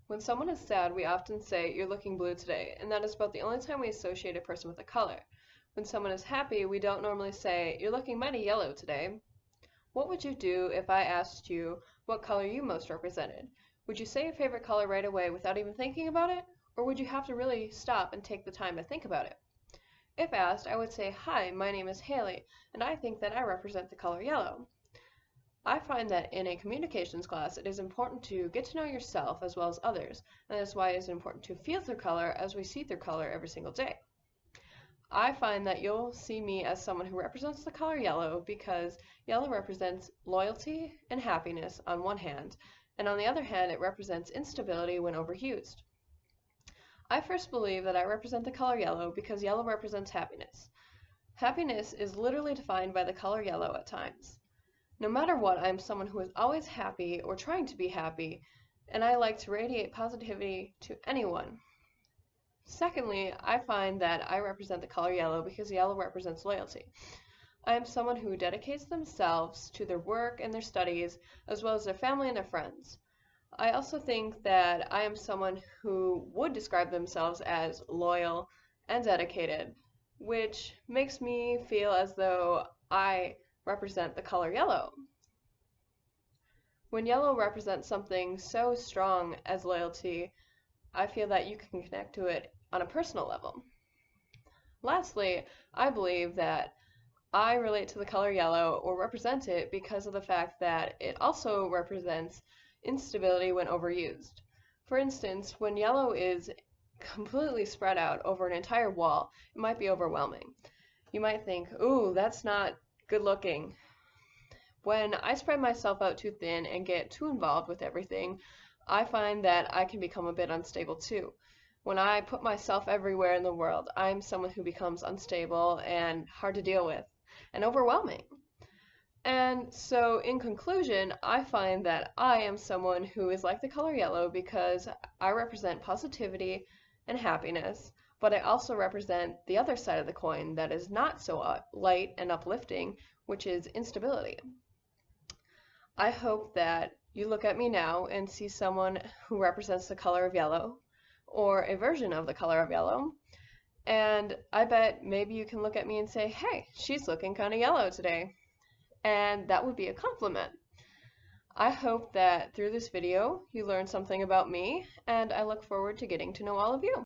When someone is sad, we often say, "You're looking blue today," and that is about the only time we associate a person with a color. When someone is happy, we don't normally say, "You're looking mighty yellow today." What would you do if I asked you what color you most represented? Would you say your favorite color right away without even thinking about it? Or would you have to really stop and take the time to think about it? If asked, I would say, "Hi, my name is Haley, and I think that I represent the color yellow." I find that in a communications class, it is important to get to know yourself as well as others, and that's why it is important to feel through color as we see through color every single day. I find that you'll see me as someone who represents the color yellow because yellow represents loyalty and happiness on one hand, and on the other hand, it represents instability when overused. I first believe that I represent the color yellow because yellow represents happiness. Happiness is literally defined by the color yellow at times. No matter what, I am someone who is always happy or trying to be happy, and I like to radiate positivity to anyone. Secondly, I find that I represent the color yellow because yellow represents loyalty. I am someone who dedicates themselves to their work and their studies, as well as their family and their friends. I also think that I am someone who would describe themselves as loyal and dedicated, which makes me feel as though I represent the color yellow. When yellow represents something so strong as loyalty, I feel that you can connect to it on a personal level. Lastly, I believe that I relate to the color yellow or represent it because of the fact that it also represents instability when overused. For instance, when yellow is completely spread out over an entire wall, it might be overwhelming. You might think, "Ooh, that's not good looking." When I spread myself out too thin and get too involved with everything, I find that I can become a bit unstable too. When I put myself everywhere in the world, I'm someone who becomes unstable and hard to deal with and overwhelming. And so, in conclusion, I find that I am someone who is like the color yellow because I represent positivity and happiness, but I also represent the other side of the coin that is not so light and uplifting, which is instability. I hope that you look at me now and see someone who represents the color of yellow, or a version of the color of yellow, and I bet maybe you can look at me and say, "Hey, she's looking kind of yellow today." And that would be a compliment. I hope that through this video you learned something about me, and I look forward to getting to know all of you.